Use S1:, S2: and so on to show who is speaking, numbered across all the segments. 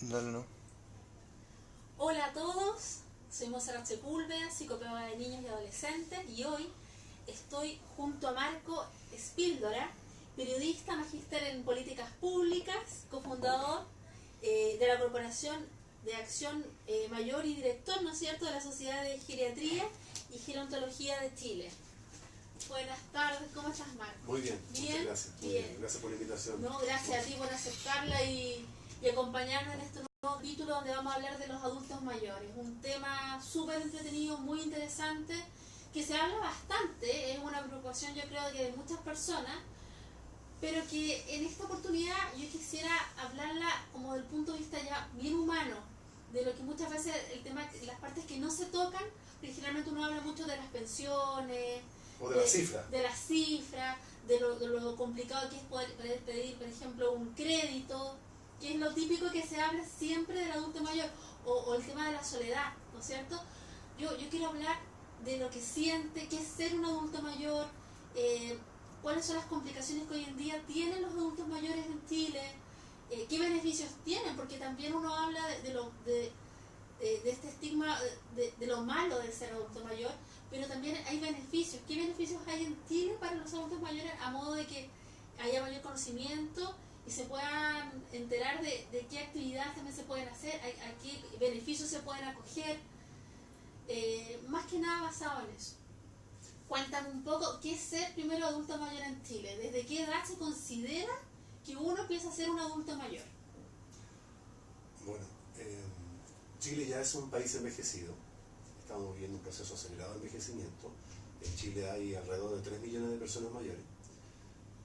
S1: Dale, no.
S2: Hola a todos, soy Monserrat Sepúlveda, psicopedagoga de niños y adolescentes, y hoy estoy junto a Marco Espíldora, periodista, magíster en políticas públicas, cofundador de la Corporación de Acción Mayor y director, ¿no es cierto?, de la Sociedad de Geriatría y Gerontología de Chile. Buenas tardes, ¿cómo estás, Marco?
S3: Muy bien,
S2: ¿Bien?
S3: muchas gracias. Muy
S2: Bien.
S3: bien. Gracias por la invitación.
S2: No, gracias a ti por aceptarla y acompañarnos en este nuevo capítulo donde vamos a hablar de los adultos mayores. Un tema súper entretenido, muy interesante, que se habla bastante, es una preocupación yo creo que de muchas personas, pero que en esta oportunidad yo quisiera hablarla como del punto de vista ya bien humano, de lo que muchas veces el tema, las partes que no se tocan, porque generalmente uno habla mucho de las pensiones,
S3: O de la cifra.
S2: de las cifras, de lo complicado que es poder pedir, por ejemplo, un crédito, que es lo típico que se habla siempre del adulto mayor, o el tema de la soledad, ¿no es cierto? Yo quiero hablar de lo que siente, qué es ser un adulto mayor, cuáles son las complicaciones que hoy en día tienen los adultos mayores en Chile, qué beneficios tienen, porque también uno habla de este estigma de lo malo de ser adulto mayor, pero también hay beneficios. ¿Qué beneficios hay en Chile para los adultos mayores a modo de que haya mayor conocimiento y se puedan enterar de qué actividades también se pueden hacer, a qué beneficios se pueden acoger? Más que nada basado en eso. Cuéntame un poco, ¿qué es ser primero adulto mayor en Chile? ¿Desde qué edad se considera que uno empieza a ser un adulto mayor?
S3: Bueno, Chile ya es un país envejecido. Estamos viviendo un proceso acelerado de envejecimiento. En Chile hay alrededor de 3 millones de personas mayores.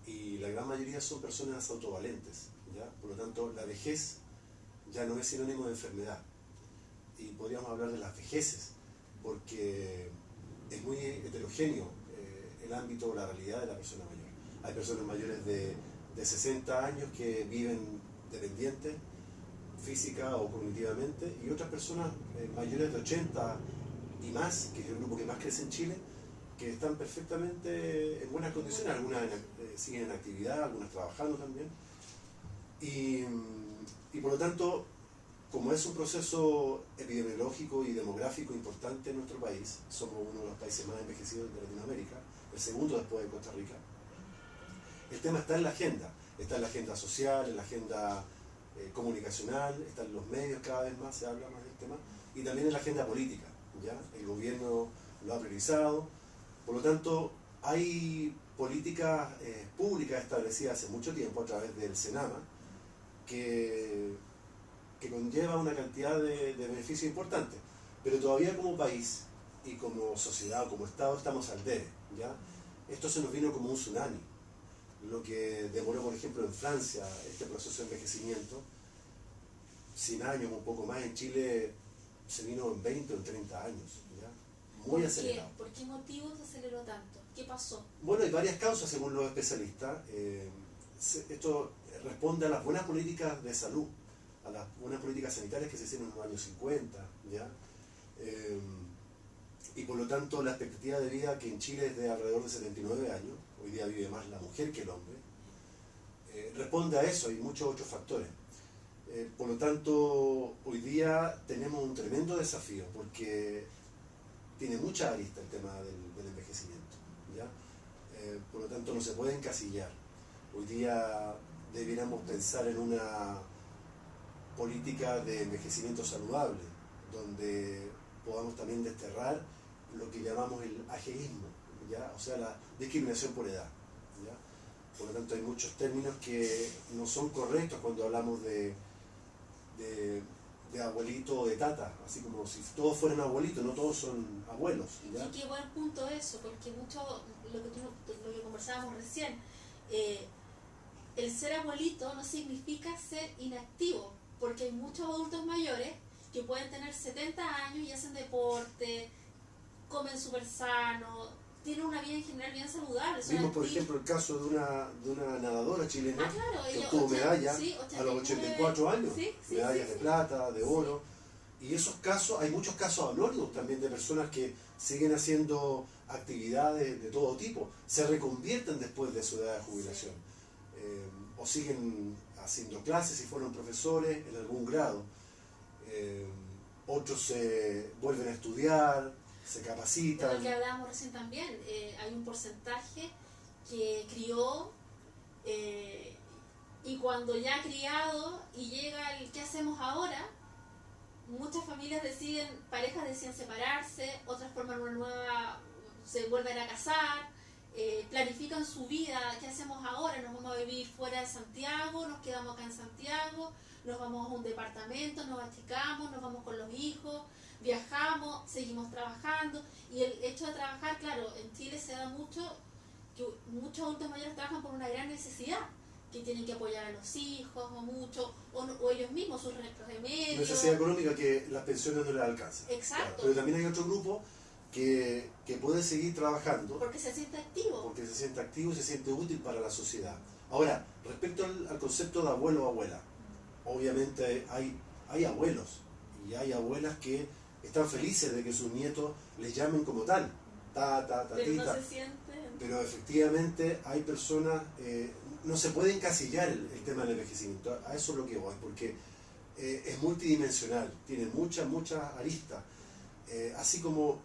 S3: Y la gran mayoría son personas autovalentes, ¿ya? Por lo tanto, la vejez ya no es sinónimo de enfermedad. Y podríamos hablar de las vejeces, porque es muy heterogéneo el ámbito, la realidad de la persona mayor. Hay personas mayores de 60 años que viven dependientes, física o cognitivamente, y otras personas mayores de 80 y más, que es el grupo que más crece en Chile, que están perfectamente en buenas condiciones, algunas siguen en actividad, algunas trabajando también, y por lo tanto, como es un proceso epidemiológico y demográfico importante en nuestro país, somos uno de los países más envejecidos de Latinoamérica, el segundo después de Costa Rica, el tema está en la agenda social, en la agenda comunicacional, está en los medios, cada vez más se habla más del tema, y también en la agenda política, ¿ya? El gobierno lo ha priorizado, por lo tanto hay políticas públicas establecidas hace mucho tiempo a través del Senama que conlleva una cantidad de beneficios importantes, pero todavía como país y como sociedad o como Estado estamos al debe, ¿ya? Esto se nos vino como un tsunami. Lo que demoró, por ejemplo, en Francia este proceso de envejecimiento, 100 años, un poco más, en Chile se vino en 20 o en 30 años, ¿ya? Muy acelerado.
S2: ¿Por qué motivo se aceleró tanto? ¿Qué pasó?
S3: Bueno, hay varias causas según los especialistas. Esto responde a las buenas políticas de salud, a las buenas políticas sanitarias que se hicieron en los años 50, ¿ya? Y por lo tanto la expectativa de vida, que en Chile es de alrededor de 79 años, hoy día vive más la mujer que el hombre, responde a eso y muchos otros factores. Por lo tanto, hoy día tenemos un tremendo desafío porque tiene mucha arista el tema del envejecimiento, ¿ya? Por lo tanto, no se puede encasillar. Hoy día debiéramos pensar en una política de envejecimiento saludable, donde podamos también desterrar lo que llamamos el ageísmo, ¿ya? O sea, la discriminación por edad, ¿ya? Por lo tanto, hay muchos términos que no son correctos cuando hablamos de abuelito o de tata, así como si todos fueran abuelitos, no todos son abuelos, ¿ya?
S2: Y qué buen punto eso, porque mucho lo que conversábamos recién, el ser abuelito no significa ser inactivo, porque hay muchos adultos mayores que pueden tener 70 años y hacen deporte, comen súper sano, tienen una vida en general bien saludable.
S3: Vimos, por ejemplo, el caso de una nadadora chilena
S2: claro,
S3: que obtuvo medalla
S2: sí,
S3: a los 84 años,
S2: sí,
S3: medallas de plata, de oro, y esos casos, hay muchos casos anónimos también de personas que siguen haciendo actividades de todo tipo, se reconvierten después de su edad de jubilación, o siguen haciendo clases y fueron profesores en algún grado. Otros se vuelven a estudiar, se
S2: De
S3: capacitan.
S2: lo que hablábamos recién también, hay un porcentaje que crió y cuando ya ha criado y llega el ¿qué hacemos ahora? Muchas familias deciden, parejas deciden separarse, otras forman una nueva, se vuelven a casar, planifican su vida, ¿qué hacemos ahora? Nos vamos a vivir fuera de Santiago, nos quedamos acá en Santiago, nos vamos a un departamento, nos achicamos, nos vamos con los hijos, viajamos, seguimos trabajando. Y el hecho de trabajar, claro, en Chile se da mucho, que muchos adultos mayores trabajan por una gran necesidad, que tienen que apoyar a los hijos o mucho, o ellos mismos, sus remedios.
S3: Necesidad económica que las pensiones no les alcanzan.
S2: Exacto.
S3: Claro, pero también hay otro grupo que puede seguir trabajando
S2: Porque se siente activo.
S3: porque se siente activo y se siente útil para la sociedad. Ahora, respecto al concepto de abuelo o abuela, obviamente hay abuelos y hay abuelas que están felices de que sus nietos les llamen como tal,
S2: Pero no
S3: tita.
S2: se siente.
S3: Pero efectivamente hay personas, no se puede encasillar el tema del envejecimiento, a eso es lo que voy, porque es multidimensional, tiene muchas aristas. Así como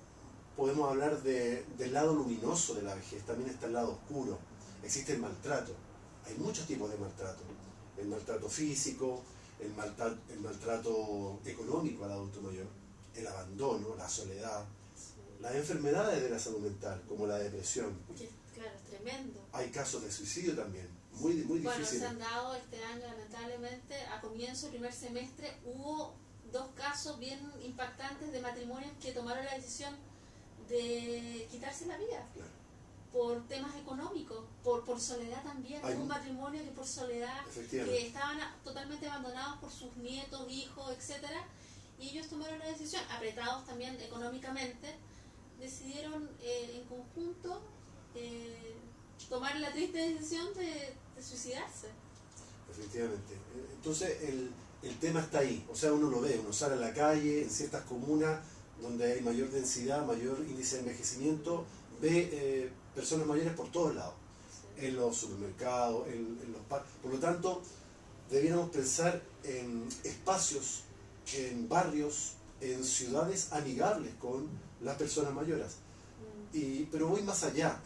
S3: podemos hablar del lado luminoso de la vejez, también está el lado oscuro. Existe el maltrato, hay muchos tipos de maltrato. El maltrato físico, el maltrato económico al adulto mayor, el abandono, la soledad, las enfermedades de la salud mental, como la depresión.
S2: Claro, es tremendo.
S3: Hay casos de suicidio también, muy
S2: Bueno, se
S3: difíciles.
S2: han dado este año, lamentablemente, a comienzo del primer semestre, hubo 2 casos bien impactantes de matrimonios que tomaron la decisión de quitarse la vida.
S3: Claro.
S2: Por temas económicos, por soledad también.
S3: Hay
S2: Hubo un matrimonio que por soledad,
S3: Efectivamente.
S2: que estaban totalmente abandonados por sus nietos, hijos, etcétera, y ellos tomaron la decisión, apretados también económicamente, decidieron en conjunto tomar la triste decisión de suicidarse.
S3: Efectivamente. Entonces el tema está ahí, o sea, uno lo ve, uno sale a la calle, en ciertas comunas donde hay mayor densidad, mayor índice de envejecimiento, ve personas mayores por todos lados, en los supermercados, en los parques. Por lo tanto, debiéramos pensar en espacios, en barrios, en ciudades amigables con las personas mayores. Pero voy más allá,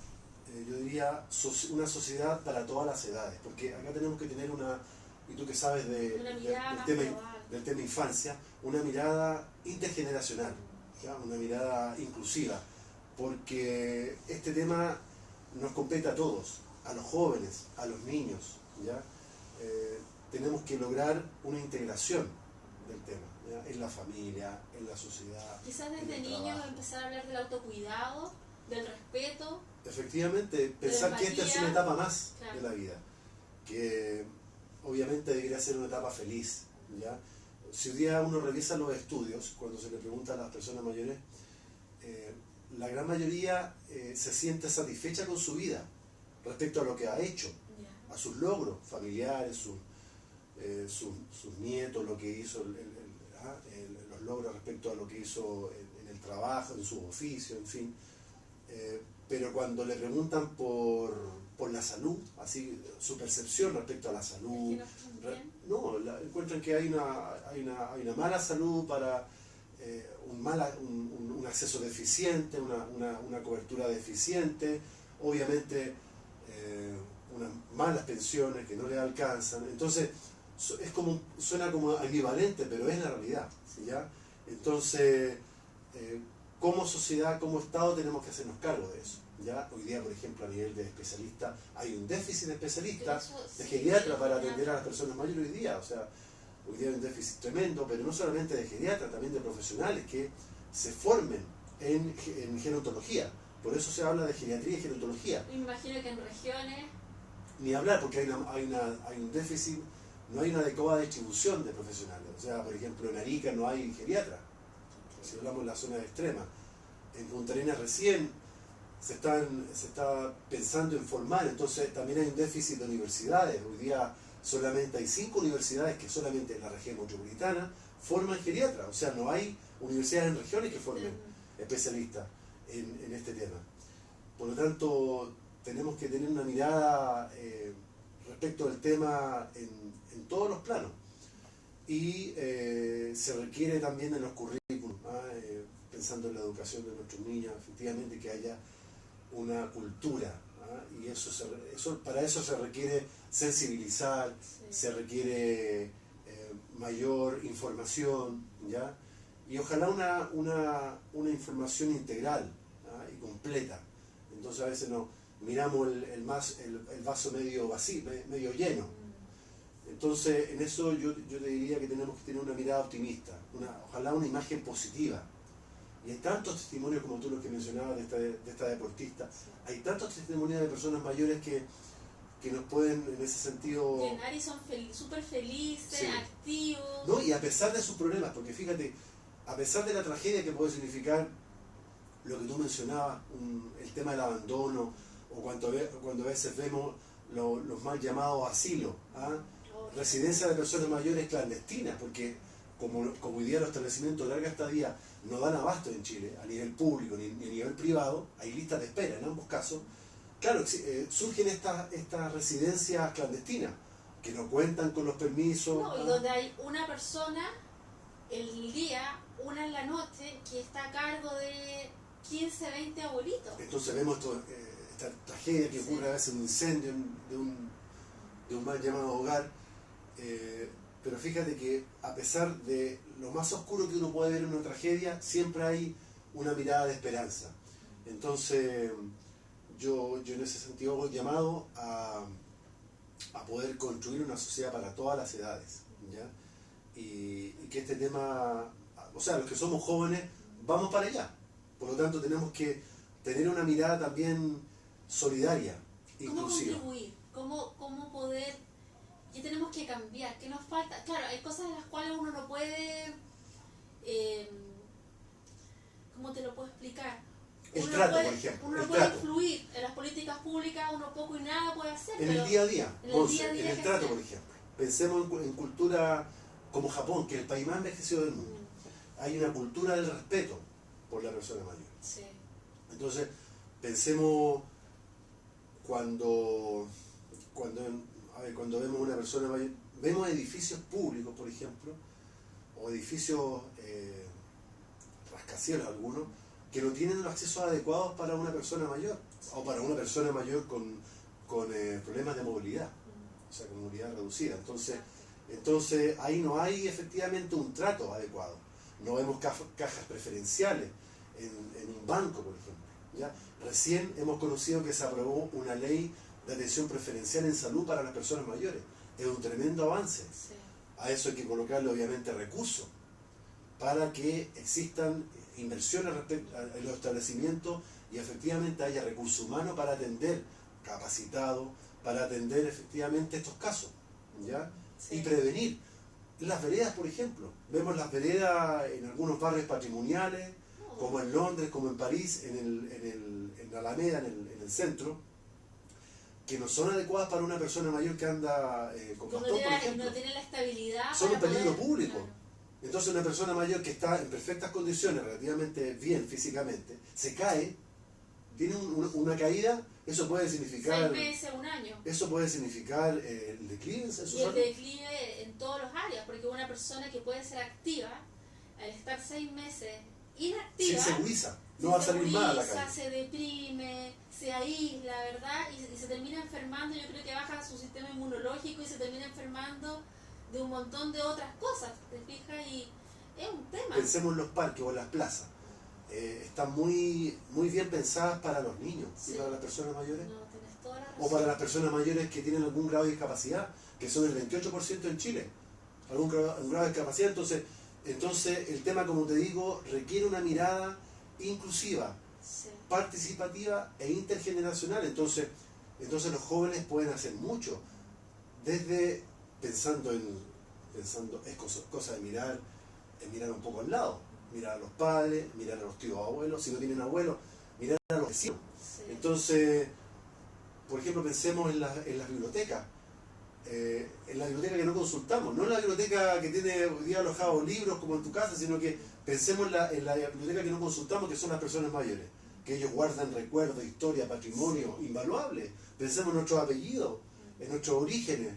S3: yo diría una sociedad para todas las edades, porque acá tenemos que tener y tú que sabes del tema infancia, una mirada intergeneracional, ¿ya? Una mirada inclusiva, porque este tema nos compete a todos, a los jóvenes, a los niños, ¿ya? Tenemos que lograr una integración del tema, ¿ya? En la familia, en la sociedad.
S2: Quizás desde niños empezar a hablar del autocuidado, del respeto.
S3: Efectivamente, pensar que esta es una etapa más de la vida, que obviamente debería ser una etapa feliz, ¿ya? Si hoy día uno revisa los estudios, cuando se le pregunta a las personas mayores, la gran mayoría se siente satisfecha con su vida respecto a lo que ha hecho, a sus logros familiares, sus nietos, lo que hizo, los logros respecto a lo que hizo en el trabajo, en su oficio, en fin. Pero cuando le preguntan por la salud, así su percepción respecto a la salud, encuentran que hay una mala salud para un acceso deficiente, una cobertura deficiente, obviamente unas malas pensiones que no le alcanzan. Entonces suena como ambivalente, pero es la realidad, ¿ya? Entonces como sociedad, como Estado, tenemos que hacernos cargo de eso, ¿ya? Hoy día, por ejemplo, a nivel de especialistas, hay un déficit de especialistas, de geriatras para atender a las personas mayores hoy día. O sea, hoy día hay un déficit tremendo, pero no solamente de geriatras, también de profesionales que se formen en gerontología. Por eso se habla de geriatría y gerontología.
S2: Me imagino que en regiones...
S3: Ni hablar, porque hay un déficit, no hay una adecuada distribución de profesionales. O sea, por ejemplo, en Arica no hay geriatra, si hablamos de la zona extrema. En Punta Arenas recién se está pensando en formar, entonces también hay un déficit de universidades. Hoy día solamente hay 5 universidades que solamente en la región metropolitana forman geriatras, o sea, no hay universidades en regiones que formen especialistas en este tema. Por lo tanto, tenemos que tener una mirada respecto al tema en todos los planos. Y se requiere también en los currículos, pensando en la educación de nuestros niños, efectivamente que haya una cultura, y para eso se requiere sensibilizar, se requiere mayor información, ¿ya? Y ojalá una información integral y completa. Entonces a veces miramos el vaso medio vacío, medio lleno. Entonces en eso yo te diría que tenemos que tener una mirada optimista, ojalá una imagen positiva. Y hay tantos testimonios como tú los que mencionabas de esta deportista, hay tantos testimonios de personas mayores que nos pueden en ese sentido
S2: llenar y son súper felices, sí, activos.
S3: ¿No? Y a pesar de sus problemas, porque fíjate, a pesar de la tragedia que puede significar lo que tú mencionabas, el tema del abandono, o cuando a veces vemos los mal llamados asilos, residencias de personas mayores clandestinas, porque como hoy día los establecimientos de larga estadía no dan abasto en Chile, a nivel público ni a nivel privado, hay listas de espera en ambos casos. Claro, surgen estas residencias clandestinas, que no cuentan con los permisos.
S2: No, y donde hay una persona el día, una en la noche, que está a cargo de 15, 20 abuelitos.
S3: Entonces vemos esta tragedia que ocurre a veces, un incendio de un mal llamado hogar. Pero fíjate que a pesar de lo más oscuro que uno puede ver en una tragedia, siempre hay una mirada de esperanza. Entonces yo en ese sentido hago el llamado a poder construir una sociedad para todas las edades, ¿ya? Y que este tema, o sea, los que somos jóvenes vamos para allá, por lo tanto tenemos que tener una mirada también solidaria, inclusiva.
S2: ¿Cómo contribuir? ¿Cómo poder? ¿Qué tenemos que cambiar? ¿Qué nos falta? Claro, hay cosas en las cuales uno no puede... ¿cómo te lo puedo explicar?
S3: El trato, por ejemplo.
S2: Uno no puede influir en las políticas públicas, uno poco y nada puede hacer.
S3: En el día a día, en el trato, por ejemplo. Pensemos en cultura como Japón, que es el país más envejecido del mundo. Hay una cultura del respeto por la persona mayor.
S2: Sí.
S3: Entonces, pensemos cuando vemos una persona mayor, vemos edificios públicos, por ejemplo, o edificios rascacielos algunos, que no tienen los accesos adecuados para una persona mayor, o para una persona mayor con problemas de movilidad, o sea, con movilidad reducida. Entonces ahí no hay efectivamente un trato adecuado. No vemos cajas preferenciales en un banco, por ejemplo, ¿ya? Recién hemos conocido que se aprobó una ley de atención preferencial en salud para las personas mayores. Es un tremendo avance.
S2: Sí.
S3: A eso hay que colocarle obviamente recursos para que existan inversiones en los establecimientos y efectivamente haya recursos humanos para atender, capacitados, para atender efectivamente estos casos, ¿ya? Sí. Y prevenir. Las veredas, por ejemplo. Vemos las veredas en algunos barrios patrimoniales, como en Londres, como en París, en la Alameda, en el centro, que no son adecuadas para una persona mayor que anda con bastón, por ejemplo.
S2: No tiene la estabilidad.
S3: Son un peligro público. Claro. Entonces una persona mayor que está en perfectas condiciones, relativamente bien físicamente, se cae, tiene una caída, eso puede significar...
S2: 6 meses, un año.
S3: Eso puede significar el declive en su
S2: salud. Y el declive en todas las áreas, porque una persona que puede ser activa, al estar 6 meses inactiva...
S3: Se egoíza, no va a salir más a la calle.
S2: Se deprime, se aísla, ¿verdad? Y se termina enfermando, yo creo que baja su sistema inmunológico y se termina enfermando de un montón de otras cosas, ¿te fijas? Y es un tema.
S3: Pensemos en los parques o en las plazas. Están muy bien pensadas para los niños, sí, y para las personas mayores.
S2: No, tienes toda la razón.
S3: O para las personas mayores que tienen algún grado de discapacidad, que son el 28% en Chile. Un grado de discapacidad. Entonces el tema, como te digo, requiere una mirada inclusiva, sí, participativa e intergeneracional. Entonces los jóvenes pueden hacer mucho, desde pensando es cosa de mirar un poco al lado, mirar a los padres, mirar a los tíos abuelos, si no tienen abuelos, mirar a los vecinos. Sí. Entonces, por ejemplo, pensemos en las bibliotecas. En la biblioteca que no consultamos, no en la biblioteca que tiene hoy día alojados libros como en tu casa, sino que pensemos en la biblioteca que no consultamos, que son las personas mayores, que ellos guardan recuerdos, historia, patrimonio, sí, invaluable. Pensemos en nuestros apellidos, en nuestros orígenes,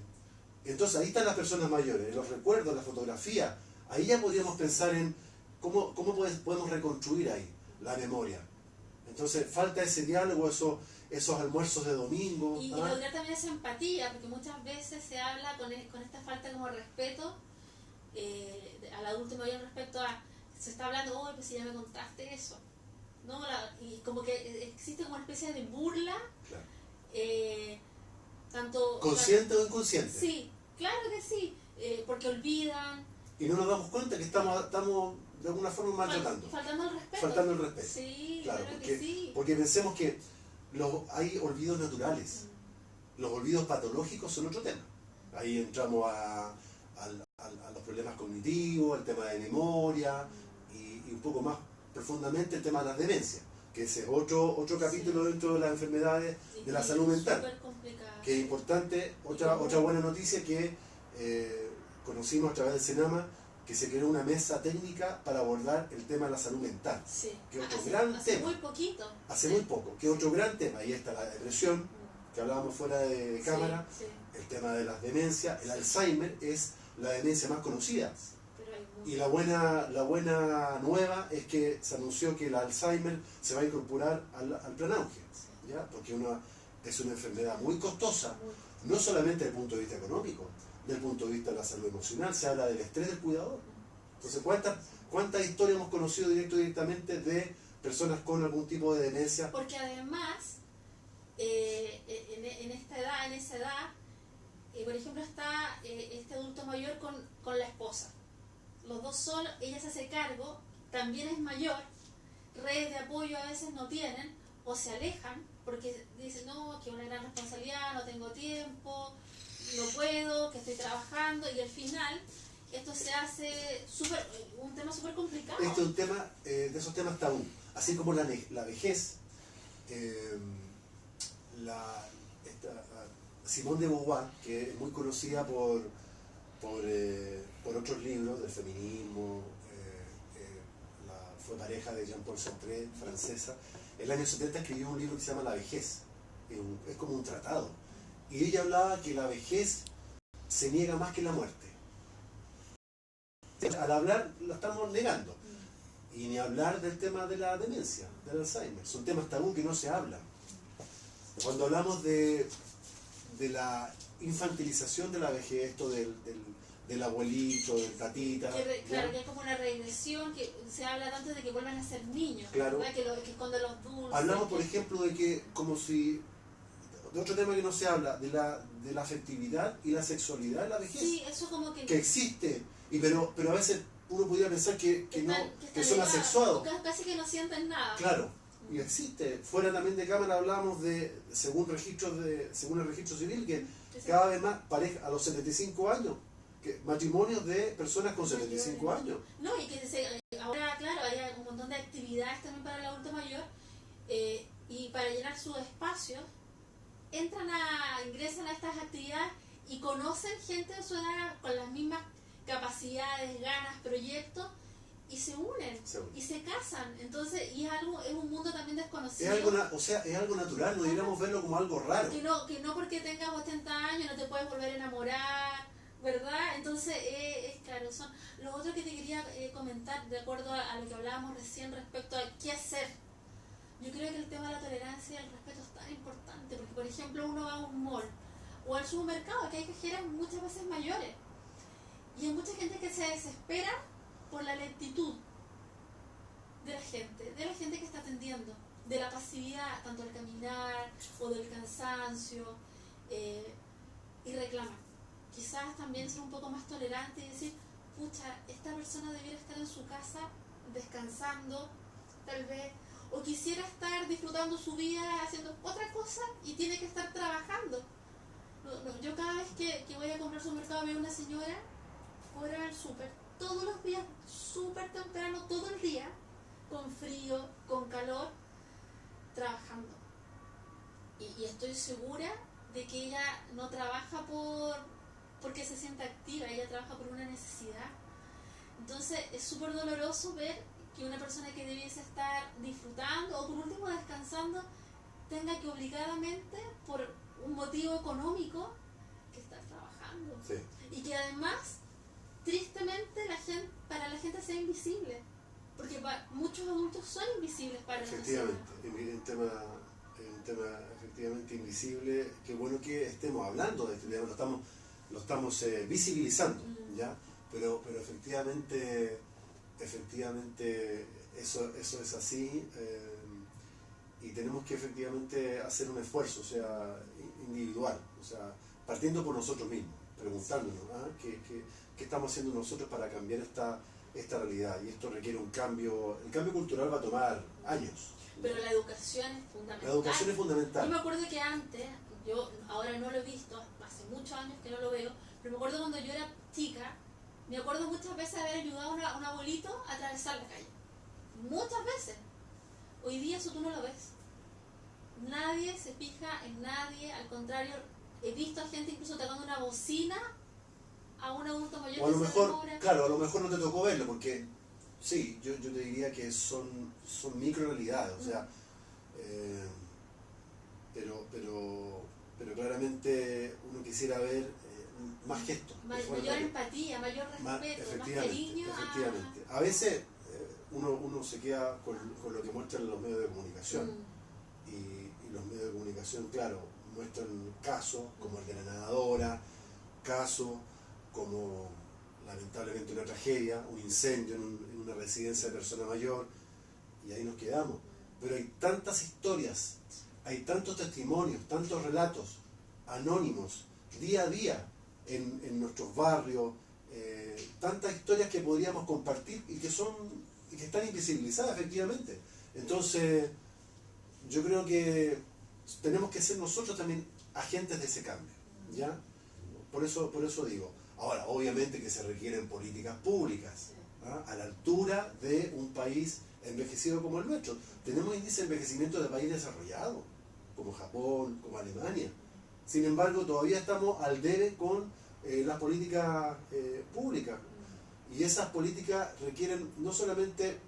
S3: Entonces ahí están las personas mayores, los recuerdos, la fotografía. Ahí ya podríamos pensar en cómo podemos reconstruir ahí la memoria. Entonces falta ese diálogo, esos almuerzos de domingo.
S2: Y lograr también esa empatía, porque muchas veces se habla con esta falta como respeto al adulto mayor respecto a, se está hablando, oh, pues si ya me contaste eso, ¿no? Y como que existe como una especie de burla,
S3: Claro.
S2: tanto...
S3: ¿Consciente o inconsciente?
S2: Sí, claro que sí, porque olvidan.
S3: Y no nos damos cuenta que estamos de alguna forma maltratando.
S2: Faltando el respeto.
S3: Faltando el respeto.
S2: Sí,
S3: claro,
S2: que sí.
S3: Porque pensemos que hay olvidos naturales. Los olvidos patológicos son otro tema. Ahí entramos a los problemas cognitivos, el tema de memoria y un poco más profundamente el tema de las demencias, que ese es otro capítulo dentro de las enfermedades de la salud mental. Que es importante, otra buena noticia que conocimos a través del SENAMA, que se creó una mesa técnica para abordar el tema de la salud mental.
S2: Sí.
S3: Que es otro gran tema.
S2: Hace muy poquito.
S3: Hace muy poco, que es otro gran tema. Ahí está la depresión, que hablábamos fuera de cámara, el tema de las demencias, el Alzheimer es la demencia más conocida. Y la buena nueva es que se anunció que el Alzheimer se va a incorporar al plan auge, ¿ya? Porque es una enfermedad muy costosa, no solamente desde el punto de vista económico, desde el punto de vista de la salud emocional, se habla del estrés del cuidador. Entonces, ¿cuántas historias hemos conocido directamente de personas con algún tipo de demencia?
S2: Porque además, en esa edad, por ejemplo, está este adulto mayor con la esposa. Los dos solos, ella se hace cargo, también es mayor, redes de apoyo a veces no tienen, o se alejan, porque dicen, no, que es una gran responsabilidad, no tengo tiempo, no puedo, que estoy trabajando, y al final esto se hace un tema súper complicado.
S3: Este es un tema, de esos temas tabú, así como la vejez. Simone de Beauvoir, que es muy conocida por otros libros del feminismo, fue pareja de Jean-Paul Sartre, francesa. En el año 70 escribió un libro que se llama La vejez, es como un tratado. Y ella hablaba que la vejez se niega más que la muerte. Al hablar lo estamos negando. Y ni hablar del tema de la demencia, del Alzheimer. Son temas tabú que no se hablan. Cuando hablamos de la infantilización de la vejez, esto del abuelito, del tatita.
S2: Claro, que es como una regresión, que se habla tanto de que vuelvan a ser niños,
S3: claro.
S2: que esconden los dulces.
S3: Hablamos, por ejemplo, de que, como si, de otro tema que no se habla, de la afectividad y la sexualidad en la vejez.
S2: Sí, eso como que
S3: existe, pero a veces uno podría pensar que son asexuados.
S2: Casi que no sienten nada.
S3: Claro, y existe. Fuera también de cámara hablábamos de, según el registro civil, que cada vez más pareja a los 75 años, matrimonios de personas con 75 años.
S2: No, y que ahora, claro, hay un montón de actividades también para el adulto mayor, y para llenar su espacio, ingresan a estas actividades y conocen gente de su edad con las mismas capacidades, ganas, proyectos, y se unen y se casan. Entonces, y es un mundo también desconocido.
S3: Es algo natural, no deberíamos verlo como algo raro.
S2: Que no porque tengas 80 años no te puedes volver a enamorar, ¿verdad? Entonces, claro, son lo otro que te quería comentar, de acuerdo a lo que hablábamos recién respecto a qué hacer. Yo creo que el tema de la tolerancia y el respeto es tan importante, porque, por ejemplo, uno va a un mall o al supermercado, que hay cajeras muchas veces mayores, y hay mucha gente que se desespera por la lentitud de la gente que está atendiendo, de la pasividad, tanto al caminar o del cansancio, y reclaman. Quizás también ser un poco más tolerante y decir, pucha, esta persona debiera estar en su casa descansando, tal vez, o quisiera estar disfrutando su vida haciendo otra cosa y tiene que estar trabajando. Yo cada vez que voy a comprar al supermercado veo una señora fuera del súper, todos los días, súper temprano, todo el día, con frío, con calor, trabajando. Y estoy segura de que ella no trabaja porque se sienta activa, ella trabaja por una necesidad. Entonces es súper doloroso ver que una persona que debiese estar disfrutando o por último descansando tenga que obligadamente, por un motivo económico, que estar trabajando.
S3: Sí.
S2: Y que además, tristemente, para la gente sea invisible. Porque muchos adultos son invisibles para la sociedad.
S3: Efectivamente, es un tema efectivamente invisible. Qué bueno que estemos hablando de este tema, lo estamos visibilizando, ¿ya? Pero efectivamente eso es así, y tenemos que efectivamente hacer un esfuerzo, o sea, individual, o sea, partiendo por nosotros mismos, preguntándonos, ¿qué estamos haciendo nosotros para cambiar esta realidad? Y esto requiere un cambio. El cambio cultural va a tomar años.
S2: Pero la educación es fundamental.
S3: La educación es fundamental.
S2: Yo me acuerdo que antes, yo ahora no lo he visto, hace muchos años que no lo veo, pero me acuerdo cuando yo era chica, me acuerdo muchas veces haber ayudado a un abuelito a atravesar la calle. Muchas veces. Hoy día eso tú no lo ves. Nadie se fija en nadie, al contrario, he visto a gente incluso tocando una bocina a un adulto mayor.
S3: O a lo mejor, claro, a lo mejor no te tocó verlo, porque sí, yo te diría que son micro realidades, o sea, pero claramente uno quisiera ver más gestos.
S2: Mayor empatía, mayor respeto, más cariño.
S3: Efectivamente. A veces uno se queda con lo que muestran los medios de comunicación. Y los medios de comunicación, claro, muestran casos como el de la nadadora, casos como lamentablemente una tragedia, un incendio en una residencia de persona mayor, y ahí nos quedamos. Pero hay tantas historias, hay tantos testimonios, tantos relatos anónimos, día a día, en nuestros barrios, tantas historias que podríamos compartir y que están invisibilizadas efectivamente. Entonces, yo creo que tenemos que ser nosotros también agentes de ese cambio, ¿ya? Por eso digo. Ahora, obviamente que se requieren políticas públicas, a la altura de un país envejecido como el nuestro. Tenemos índice de envejecimiento de países desarrollados, como Japón, como Alemania. Sin embargo, todavía estamos al debe con las políticas públicas. Y esas políticas requieren, no solamente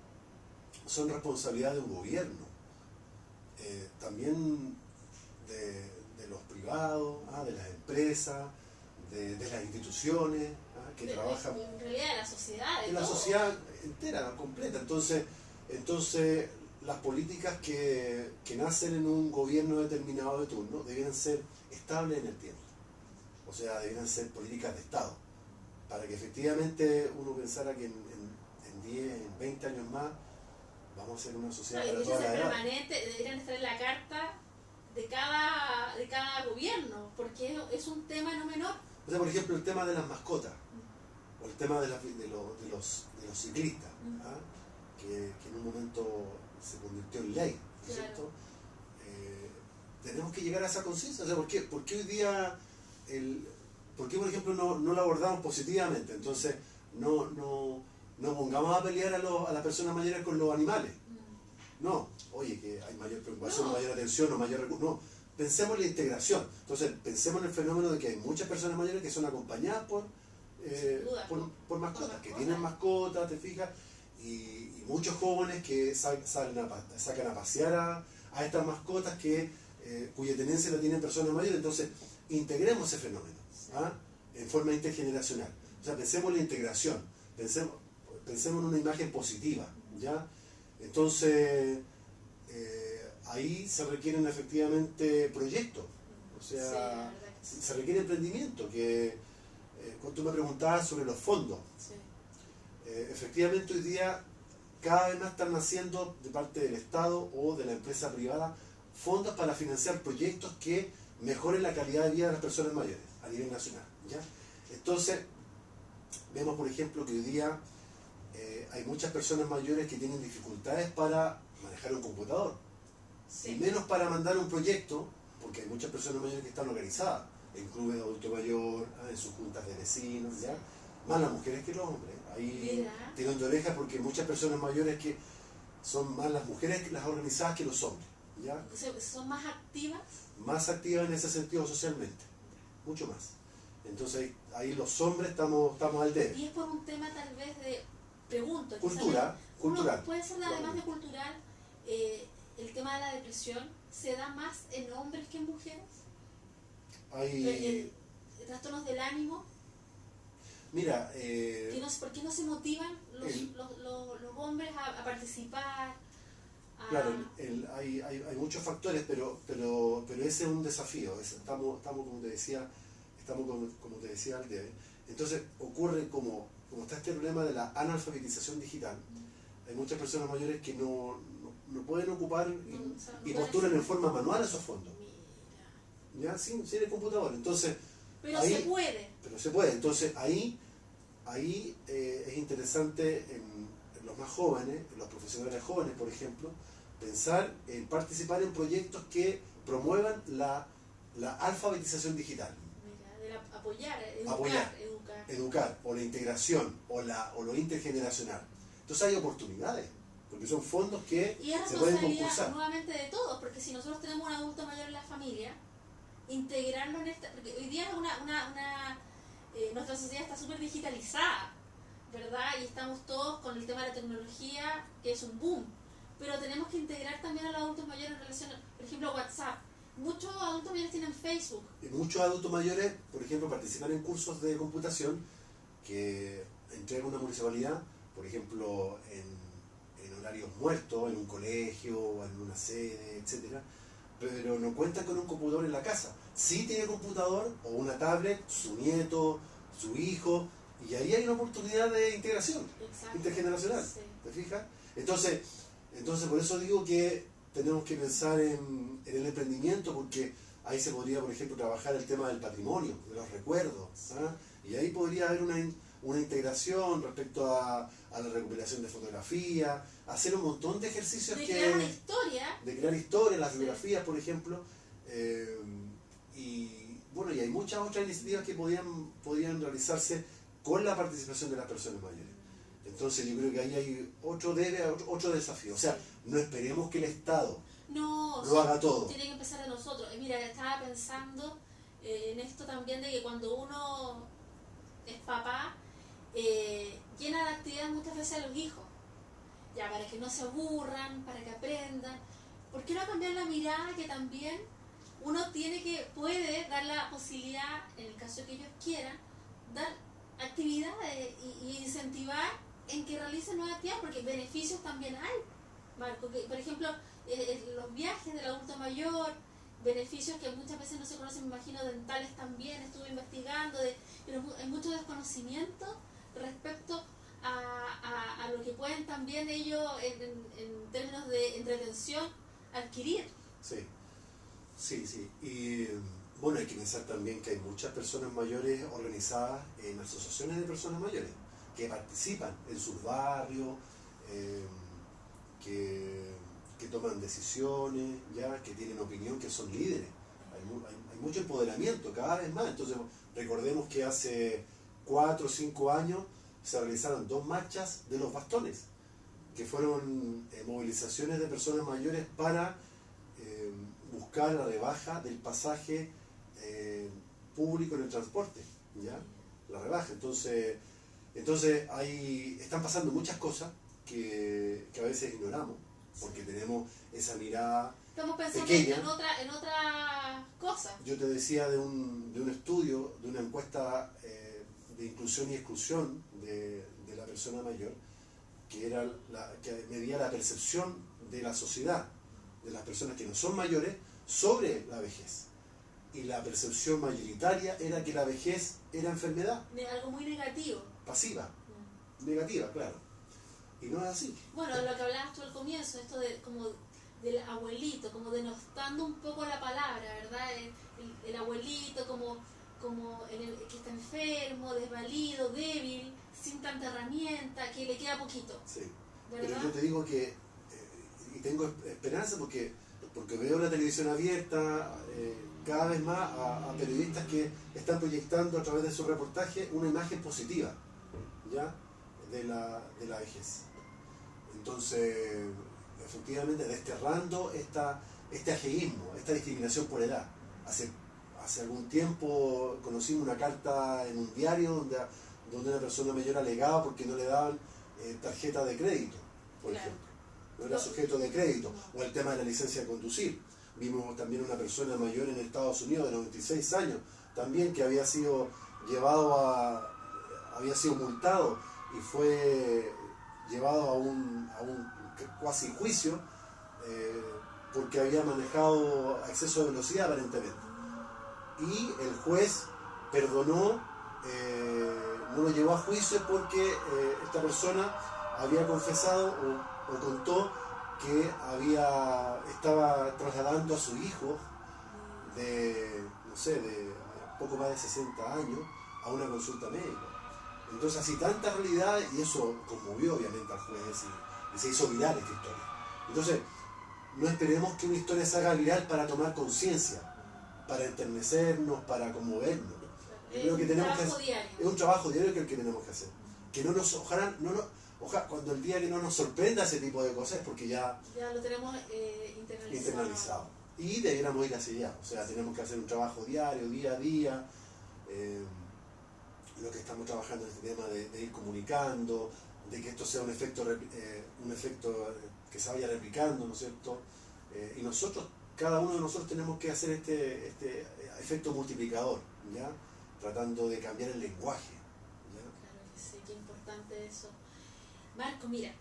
S3: son responsabilidad de un gobierno, también de los privados, de las empresas, de las instituciones que trabajan.
S2: En realidad de la sociedad.
S3: De la sociedad entera, completa. Entonces las políticas que nacen en un gobierno determinado de turno debieran ser estables en el tiempo. O sea, debieran ser políticas de Estado. Para que efectivamente uno pensara que en 10, en 20 años más vamos a ser una sociedad para toda la edad.
S2: Deberían estar en la carta de cada gobierno, porque es un tema no menor.
S3: O sea, por ejemplo, el tema de las mascotas, o el tema de los ciclistas, que en un momento se convirtió en ley, ¿no es cierto? Tenemos que llegar a esa conciencia. O sea, ¿por qué hoy día, por qué, por ejemplo, no lo abordamos positivamente? Entonces, no pongamos a pelear a las personas mayores con los animales. No, oye, que hay mayor preocupación, mayor atención, o mayor recurso. No, pensemos en la integración. Entonces, pensemos en el fenómeno de que hay muchas personas mayores que son acompañadas por mascotas, que tienen mascotas, te fijas, y muchos jóvenes que sacan a pasear a estas mascotas cuya tenencia la tienen personas mayores. Entonces, integremos ese fenómeno en forma intergeneracional. O sea, pensemos en la integración, pensemos en una imagen positiva, ¿ya? Entonces, ahí se requieren efectivamente proyectos, o sea, se requiere emprendimiento. Cuando tú me preguntabas sobre los fondos, efectivamente hoy día cada vez más están naciendo de parte del Estado o de la empresa privada fondos para financiar proyectos que mejoren la calidad de vida de las personas mayores a nivel nacional, ¿ya? Entonces, vemos por ejemplo que hoy día hay muchas personas mayores que tienen dificultades para manejar un computador, y menos para mandar un proyecto, porque hay muchas personas mayores que están organizadas en clubes de adulto mayor, en sus juntas de vecinos, ¿ya? Más las mujeres que los hombres. Ahí tirón de orejas, porque muchas personas mayores que son más las mujeres las organizadas que los hombres, ¿ya?
S2: ¿Son más activas?
S3: Más activas en ese sentido socialmente, mucho más. Entonces ahí los hombres estamos al debe.
S2: Y es por un tema tal vez de, pregunto,
S3: cultural.
S2: Puede ser además de cultural, el tema de la depresión se da más en hombres que en mujeres.
S3: Hay
S2: Trastornos del ánimo.
S3: Mira,
S2: ¿Por qué no se motivan
S3: el-
S2: los hombres a participar?
S3: claro, hay muchos factores, pero ese es un desafío. Estamos como te decía al debe. Entonces ocurre como está este problema de la analfabetización digital. Hay muchas personas mayores que no pueden ocupar y postulan en forma manual esos fondos.
S2: Mira.
S3: ¿Ya? Sin el computador. Entonces,
S2: Pero
S3: ahí,
S2: se puede.
S3: pero se puede. Entonces ahí es interesante en los más jóvenes, en los profesionales jóvenes, por ejemplo, pensar en participar en proyectos que promuevan la alfabetización digital.
S2: Mira, apoyar,
S3: Apoyar.
S2: educar.
S3: O la integración o lo intergeneracional. Entonces hay oportunidades, porque son fondos que
S2: Y es
S3: se pueden
S2: responsabilidad
S3: concursar.
S2: nuevamente de todos, porque si nosotros tenemos un adulto mayor en la familia, integrarlo en esta, porque hoy día es nuestra sociedad está súper digitalizada, ¿verdad? Y estamos todos con el tema de la tecnología, que es un boom, pero tenemos que integrar también a los adultos mayores en relación, por ejemplo, a WhatsApp. Muchos adultos mayores tienen Facebook.
S3: Y muchos adultos mayores, por ejemplo, participan en cursos de computación que entrega una municipalidad, por ejemplo, en horarios muertos, en un colegio, o en una sede, etcétera, pero no cuentan con un computador en la casa. Sí tiene computador o una tablet, su nieto, su hijo, y ahí hay una oportunidad de integración.
S2: Exacto.
S3: Intergeneracional.
S2: Sí.
S3: ¿Te fijas? Entonces por eso digo que tenemos que pensar en el emprendimiento, porque ahí se podría, por ejemplo, trabajar el tema del patrimonio, de los recuerdos, ¿ah? Y ahí podría haber una integración respecto a la recuperación de fotografía, hacer un montón de ejercicios
S2: De crear una historia.
S3: de crear historias, las
S2: Sí.
S3: biografías, por ejemplo, y bueno, y hay muchas otras iniciativas que podían realizarse con la participación de las personas mayores. Entonces yo creo que ahí hay otro desafío. O sea, no esperemos que el Estado lo haga todo.
S2: Tiene que empezar de nosotros. Mira, estaba pensando en esto también de que cuando uno es papá, llena de actividades muchas veces a los hijos. Ya, para que no se aburran, para que aprendan. ¿Por qué no cambiar la mirada que también uno puede dar la posibilidad, en el caso de que ellos quieran, dar actividades y incentivar en que realicen nuevas actividades, porque beneficios también hay, Marco, que por ejemplo los viajes del adulto mayor, beneficios que muchas veces no se conocen, me imagino dentales también, estuve investigando, pero hay mucho desconocimiento respecto a lo que pueden también ellos en términos de entretención adquirir.
S3: Sí. Y bueno, hay que pensar también que hay muchas personas mayores organizadas en asociaciones de personas mayores que participan en sus barrios, que toman decisiones, ya que tienen opinión, que son líderes. Hay mucho empoderamiento cada vez más. Entonces recordemos que hace 4 o 5 años se realizaron 2 marchas de los bastones, que fueron movilizaciones de personas mayores para buscar la rebaja del pasaje público en el transporte, ¿ya? La rebaja. Entonces ahí están pasando muchas cosas que a veces ignoramos, porque tenemos esa mirada
S2: Estamos pensando
S3: pequeña.
S2: en otra cosa.
S3: Yo te decía de un estudio, de una encuesta de inclusión y exclusión de la persona mayor, que medía la percepción de la sociedad, de las personas que no son mayores, sobre la vejez. Y la percepción mayoritaria era que la vejez era enfermedad.
S2: Algo muy negativo.
S3: Pasiva. Negativa, claro. Y no es así.
S2: Bueno, lo que hablabas tú al comienzo, esto de como del abuelito, como denostando un poco la palabra, ¿verdad? El abuelito como que está enfermo, desvalido, débil, sin tanta herramienta, que le queda poquito.
S3: Sí.
S2: ¿Verdad?
S3: Pero yo te digo que, y tengo esperanza porque veo la televisión abierta cada vez más a periodistas que están proyectando a través de su reportaje una imagen positiva, ¿ya? de la vejez. Entonces, efectivamente, desterrando este ajeísmo, esta discriminación por edad. Hace algún tiempo conocimos una carta en un diario donde una persona mayor alegaba porque no le daban tarjeta de crédito, por ejemplo. No era sujeto de crédito. O el tema de la licencia de conducir. Vimos también una persona mayor en Estados Unidos de 96 años, también que había sido llevado a había sido multado y fue llevado a un cuasi juicio porque había manejado a exceso de velocidad aparentemente. Y el juez perdonó, no lo llevó a juicio porque esta persona había confesado o contó que estaba trasladando a su hijo de, no sé, de poco más de 60 años a una consulta médica. Entonces, así tanta realidad, y eso conmovió obviamente al juez y se hizo viral esta historia. Entonces, no esperemos que una historia se haga viral para tomar conciencia, para enternecernos, para conmovernos. Yo creo que tenemos que hacer, es un trabajo diario que tenemos que hacer. Que no nos, ojalá cuando el día que no nos sorprenda ese tipo de cosas es porque ya
S2: lo tenemos internalizado.
S3: Y debiéramos ir hacia allá. O sea, tenemos que hacer un trabajo diario, día a día. Lo que estamos trabajando en este tema de ir comunicando, de que esto sea un efecto que se vaya replicando, ¿no es cierto? Y nosotros, cada uno de nosotros tenemos que hacer este efecto multiplicador, ¿ya? Tratando de cambiar el lenguaje, ¿ya?
S2: Claro que sí, qué importante eso. Marco, mira,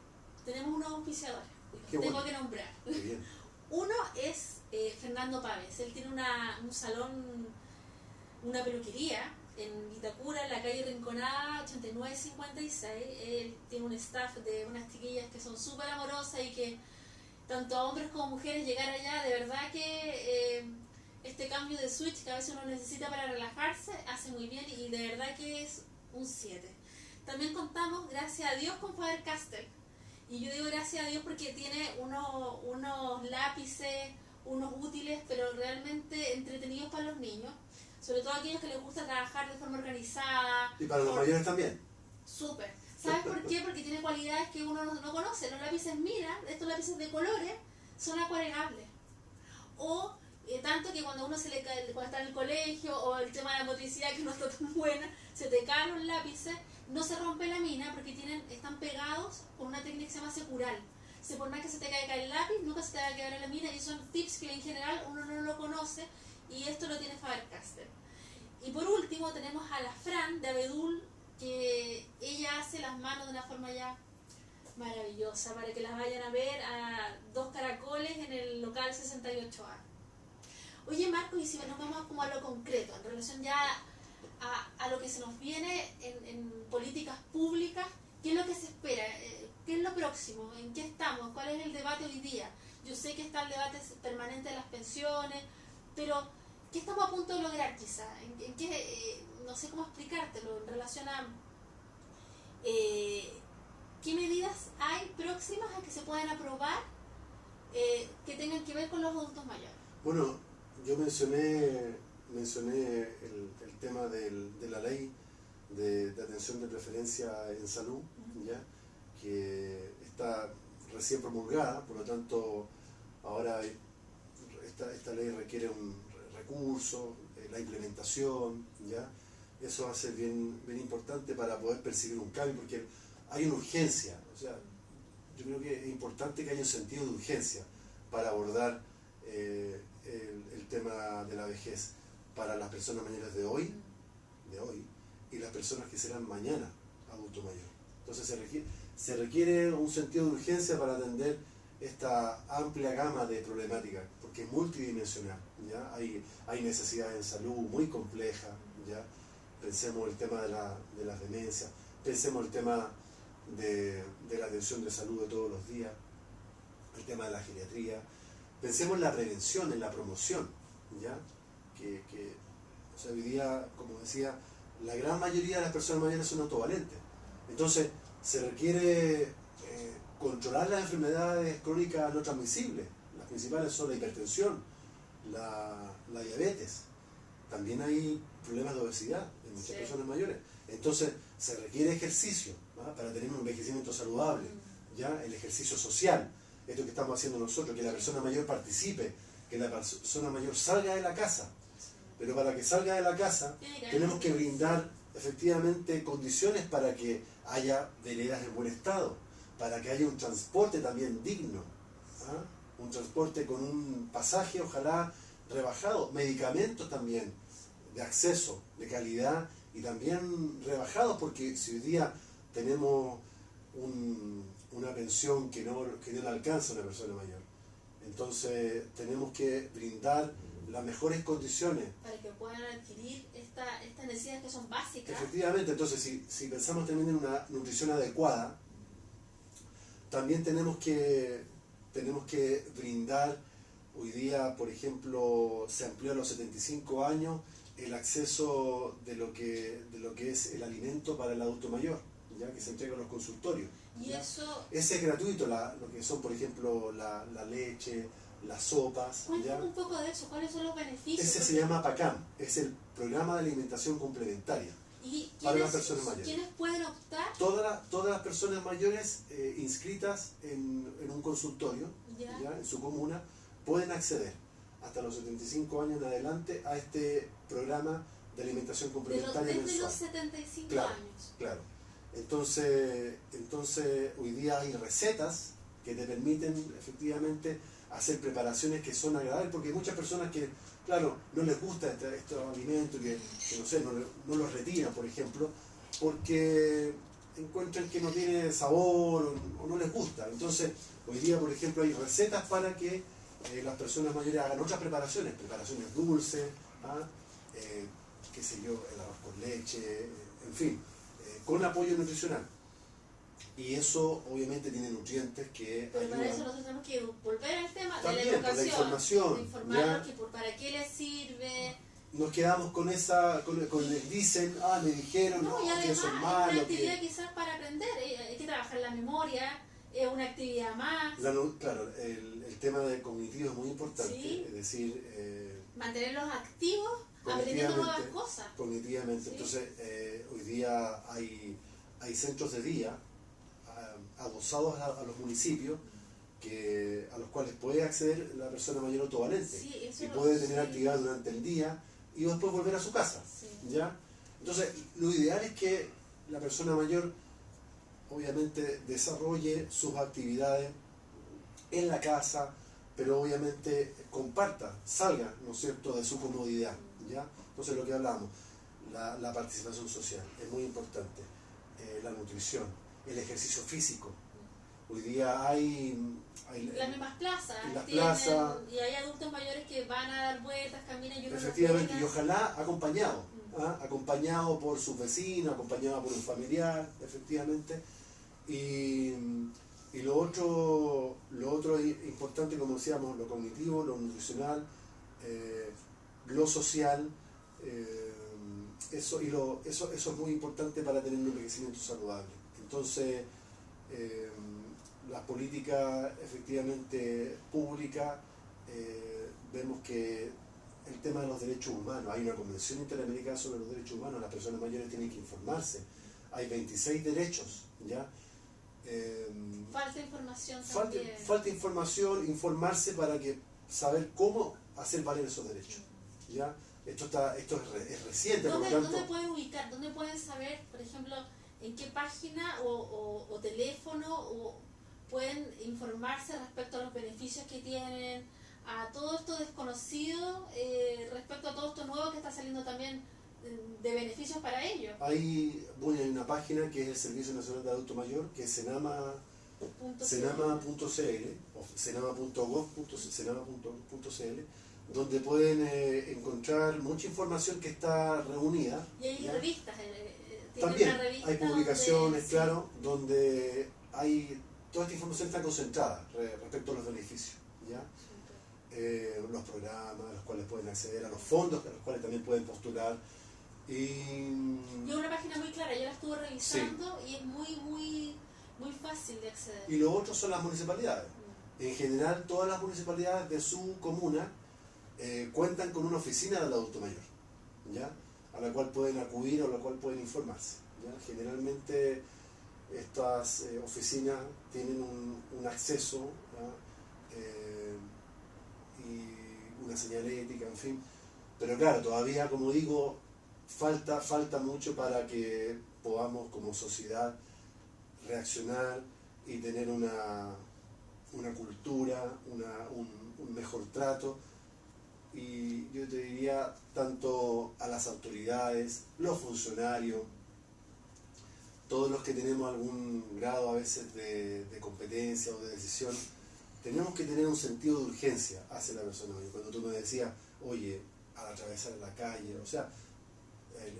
S2: tenemos unos auspiciadores, tengo que nombrar.
S3: Qué bien.
S2: Uno es Fernando Páez. Él tiene un salón, una peluquería en Vitacura, en la calle Rinconada 8956. Él tiene un staff de unas chiquillas que son súper amorosas y que tanto hombres como mujeres llegar allá, de verdad que este cambio de switch que a veces uno necesita para relajarse hace muy bien y de verdad que es un 7. También contamos, gracias a Dios, con Faber-Castell. Y yo digo gracias a Dios porque tiene unos lápices, unos útiles, pero realmente entretenidos para los niños. Sobre todo aquellos que les gusta trabajar de forma organizada.
S3: Y para los mayores también.
S2: Súper. ¿Sabes por qué? Porque tiene cualidades que uno no conoce. Los lápices Mira, estos lápices de colores, son acuaregables. O tanto que cuando uno cuando está en el colegio, o el tema de la motricidad que no está tan buena, se te caen los lápices, no se rompe la mina porque están pegados con una técnica que se llama secural. Por más que se te caiga el lápiz, nunca se te va a quebrar la mina, y son tips que en general uno no lo conoce, y esto lo tiene Faber-Castell. Y por último tenemos a la Fran de Abedul, que ella hace las manos de una forma ya maravillosa, para que las vayan a ver a 2 Caracoles en el local 68A. Oye Marco, y si nos vamos como a lo concreto, en relación ya a lo que se nos viene en políticas públicas, ¿qué es lo que se espera? ¿Qué es lo próximo? ¿En qué estamos? ¿Cuál es el debate hoy día? Yo sé que está el debate permanente de las pensiones, pero ¿qué estamos a punto de lograr quizá? ¿En qué, no sé cómo explicártelo en relación a qué medidas hay próximas a que se puedan aprobar que tengan que ver con los adultos mayores?
S3: Bueno, yo mencioné el tema de la ley de atención de preferencia en salud, ¿ya? Que está recién promulgada, por lo tanto ahora esta ley requiere un recurso, la implementación, ¿ya? Eso va a ser bien importante para poder percibir un cambio, porque hay una urgencia. O sea, yo creo que es importante que haya un sentido de urgencia para abordar el tema de la vejez para las personas mayores de hoy y las personas que serán mañana adulto mayor. Entonces se requiere un sentido de urgencia para atender esta amplia gama de problemáticas, porque es multidimensional, ¿ya? Hay necesidades en salud muy complejas, ¿ya? Pensemos el tema de las demencias, pensemos el tema de la atención de salud de todos los días, el tema de la geriatría, pensemos en la prevención, en la promoción, ¿ya? O sea, hoy día, como decía, la gran mayoría de las personas mayores son autovalentes. Entonces, se requiere controlar las enfermedades crónicas no transmisibles. Las principales son la hipertensión, la diabetes. También hay problemas de obesidad en muchas personas mayores. Entonces, se requiere ejercicio, ¿va? Para tener un envejecimiento saludable, ¿ya? El ejercicio social, esto que estamos haciendo nosotros, que la persona mayor participe, que la persona mayor salga de la casa. Pero para que salga de la casa, tenemos que brindar efectivamente condiciones para que haya veredas en buen estado, para que haya un transporte también digno, ¿ah? Un transporte con un pasaje ojalá rebajado, medicamentos también de acceso, de calidad y también rebajados, porque si hoy día tenemos una pensión que no le alcanza a una persona mayor, entonces tenemos que brindar las mejores condiciones
S2: para que puedan adquirir estas necesidades que son básicas.
S3: Efectivamente. Entonces si pensamos también en una nutrición adecuada, también tenemos que brindar. Hoy día, por ejemplo, se amplió a los 75 años el acceso de lo que es el alimento para el adulto mayor, ya que se entrega en los consultorios.
S2: Y eso...
S3: Ese es gratuito, lo que son, por ejemplo, la leche, las sopas.
S2: Cuéntame un poco de eso, ¿cuáles son los beneficios?
S3: Ese se llama PACAM, es el Programa de Alimentación Complementaria.
S2: ¿Y
S3: para las personas mayores?
S2: ¿Quiénes pueden optar?
S3: Todas las personas mayores inscritas en un consultorio, ¿ya? En su comuna, pueden acceder hasta los 75 años en adelante a este programa de alimentación complementaria
S2: desde
S3: mensual.
S2: los 75
S3: claro,
S2: años.
S3: Claro. Entonces, hoy día hay recetas que te permiten efectivamente hacer preparaciones que son agradables, porque hay muchas personas que, claro, no les gusta estos alimentos, que no sé, no los retiran, por ejemplo, porque encuentran que no tiene sabor o no les gusta. Entonces, hoy día, por ejemplo, hay recetas para que las personas mayores hagan otras preparaciones dulces, qué sé yo, el arroz con leche, en fin, con apoyo nutricional. Y eso obviamente tiene nutrientes que
S2: pero
S3: ayudan.
S2: para eso nosotros tenemos que volver al tema
S3: también,
S2: de la educación,
S3: la información,
S2: de informarlos para qué les sirve.
S3: Nos quedamos con el dicen, me dijeron,
S2: No, y
S3: que eso es
S2: además
S3: malo.
S2: es una actividad quizás para aprender, hay que trabajar la memoria, es una actividad más.
S3: Claro, el tema de cognitivo es muy importante,
S2: ¿sí?
S3: Es decir,
S2: mantenerlos activos, aprendiendo nuevas cosas.
S3: Cognitivamente. ¿sí? Entonces, hoy día hay centros de día adosados a los municipios, a los cuales puede acceder la persona mayor autovalente,
S2: sí,
S3: y puede tener actividad durante el día y después volver a su casa.
S2: Sí.
S3: ¿Ya? Entonces, lo ideal es que la persona mayor obviamente desarrolle sus actividades en la casa, pero obviamente comparta, salga, ¿no es cierto?, de su comodidad. ¿Ya? Entonces, lo que hablamos, la participación social es muy importante, la nutrición, el ejercicio físico. Hoy día hay
S2: las mismas plazas, y hay adultos mayores que van a dar vueltas, caminan y uno
S3: efectivamente, y ojalá acompañado por sus vecinos, acompañado por un familiar, efectivamente. Y lo otro importante, como decíamos, lo cognitivo, lo nutricional, lo social, eso es muy importante para tener un envejecimiento saludable. Entonces, las políticas efectivamente públicas, vemos que el tema de los derechos humanos, hay una convención interamericana sobre los derechos humanos, las personas mayores tienen que informarse, hay 26 derechos, ¿ya?
S2: Falta información también.
S3: Falta información, informarse para saber cómo hacer valer esos derechos, ¿ya? Esto es reciente, por lo tanto...
S2: ¿Dónde pueden ubicar? ¿Dónde pueden saber, por ejemplo, en qué página o teléfono pueden informarse respecto a los beneficios que tienen, a todo esto desconocido, respecto a todo esto nuevo que está saliendo también de beneficios para ellos?
S3: Hay una página que es el Servicio Nacional de Adulto Mayor, que es senama.cl o senama.gov.cl, donde pueden encontrar mucha información que está reunida.
S2: Y hay revistas.
S3: También
S2: una revista
S3: hay publicaciones,
S2: donde,
S3: claro, donde hay toda esta información está concentrada respecto a los beneficios, ¿ya? Los programas a los cuales pueden acceder, a los fondos a los cuales también pueden postular. Y
S2: es una página muy clara, yo la estuve revisando, sí. Y es muy fácil de acceder.
S3: Y lo otro son las municipalidades. En general, todas las municipalidades de su comuna cuentan con una oficina del adulto mayor, ¿ya? A la cual pueden acudir o a la cual pueden informarse, ¿ya? Generalmente estas oficinas tienen un acceso, y una señalética, en fin. Pero claro, todavía, como digo, falta mucho para que podamos como sociedad reaccionar y tener una cultura, un mejor trato y yo te diría tanto a las autoridades, los funcionarios, todos los que tenemos algún grado a veces de competencia o de decisión, tenemos que tener un sentido de urgencia hacia la persona mayor. Cuando tú me decías, oye, al atravesar la calle, o sea,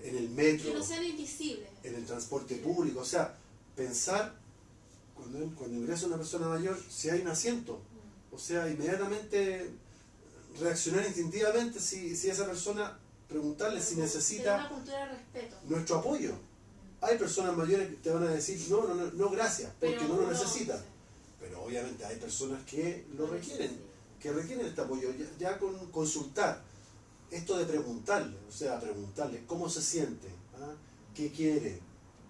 S3: en el metro,
S2: que no sean invisibles,
S3: en el transporte público, o sea, pensar cuando ingresa una persona mayor si hay un asiento, o sea, inmediatamente reaccionar instintivamente si esa persona, preguntarle si necesita
S2: una cultura de respeto.
S3: nuestro apoyo. Hay personas mayores que te van a decir, no gracias, porque no lo necesitan. Pero obviamente hay personas que lo requieren, que requieren este apoyo. Ya con consultar, esto de preguntarle, o sea, preguntarle cómo se siente, ¿ah? ¿Qué quiere?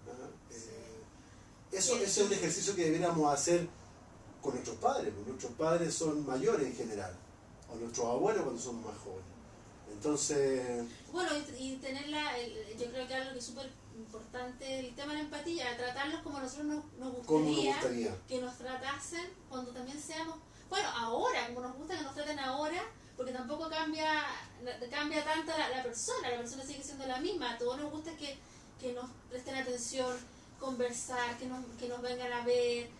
S3: ¿Ah? Eso es un ejercicio que deberíamos hacer con nuestros padres, porque nuestros padres son mayores en general, o nuestros abuelos cuando son más jóvenes. Entonces...
S2: Bueno, y yo creo que algo que es súper importante, el tema de la empatía, tratarlos como nosotros nos gustaría que nos tratasen cuando también seamos, bueno, ahora, como nos gusta que nos traten ahora, porque tampoco cambia tanto la persona sigue siendo la misma, a todos nos gusta que nos presten atención, conversar, que nos vengan a ver,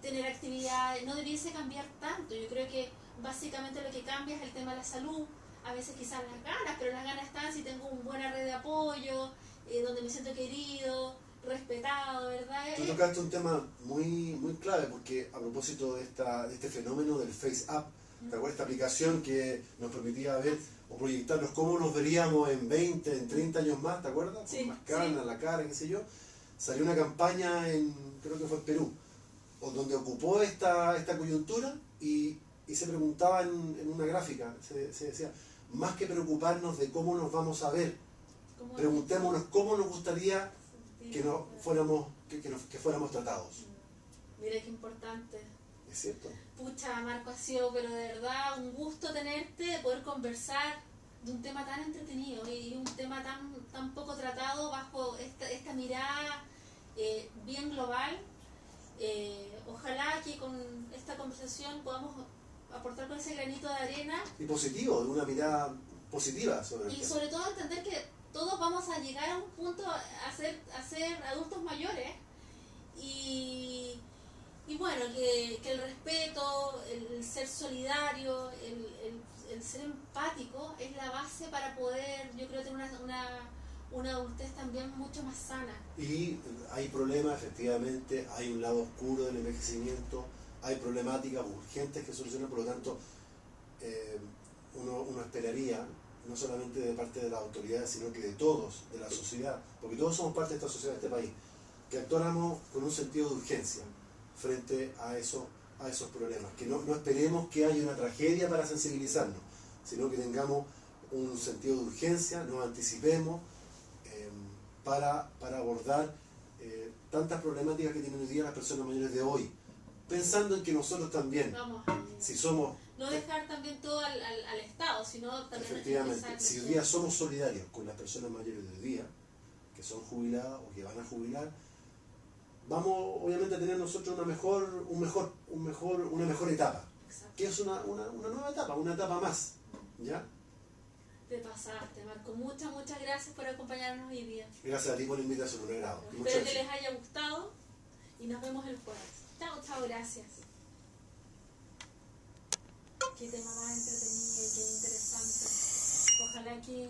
S2: tener actividades, no debiese cambiar tanto. Yo creo que básicamente lo que cambia es el tema de la salud, a veces quizás las ganas, pero las ganas están si tengo una buena red de apoyo, donde me siento querido, respetado, ¿verdad?
S3: Tú tocaste un tema muy clave, porque a propósito de este fenómeno del Face App, ¿te acuerdas? Esta aplicación que nos permitía ver o proyectarnos cómo nos veríamos en 20, en 30 años más, ¿te acuerdas?
S2: Sí,
S3: con más canas, la cara, qué sé yo. Salió una campaña creo que fue en Perú, donde ocupó esta coyuntura y se preguntaba en una gráfica, se decía, más que preocuparnos de cómo nos vamos a ver, preguntémonos cómo nos gustaría que fuéramos tratados.
S2: Mira qué importante.
S3: ¿Es cierto?
S2: Pucha, Marco, ha sido, pero de verdad, un gusto tenerte, poder conversar de un tema tan entretenido y un tema tan poco tratado bajo esta mirada bien global. Ojalá que con esta conversación podamos aportar con ese granito de arena.
S3: Y positivo, de una mirada positiva sobre el tema.
S2: Y sobre todo entender que todos vamos a llegar a un punto a ser adultos mayores y bueno, que el respeto, el ser solidario, el ser empático es la base para poder, yo creo, tener una adultez también mucho más sana.
S3: Y hay problemas, efectivamente, hay un lado oscuro del envejecimiento, hay problemáticas urgentes que solucionar, por lo tanto, uno esperaría, no solamente de parte de las autoridades, sino que de todos, de la sociedad, porque todos somos parte de esta sociedad, de este país, que actuáramos con un sentido de urgencia frente a esos problemas, que no esperemos que haya una tragedia para sensibilizarnos, sino que tengamos un sentido de urgencia, nos anticipemos para abordar tantas problemáticas que tienen hoy día las personas mayores de hoy, pensando en que nosotros también, si somos...
S2: No dejar también todo al Estado, sino también...
S3: Efectivamente, si hoy día somos solidarios con las personas mayores de hoy día, que son jubiladas o que van a jubilar, vamos obviamente a tener nosotros una mejor etapa. Exacto. Que es una nueva etapa, una etapa más, ¿ya?
S2: Te pasaste, Marco. Muchas gracias por acompañarnos hoy día.
S3: Gracias a ti por la invitación, un agrado.
S2: Espero que les haya gustado y nos vemos el jueves. Chao, gracias. Qué tema más entretenido y qué interesante. Ojalá que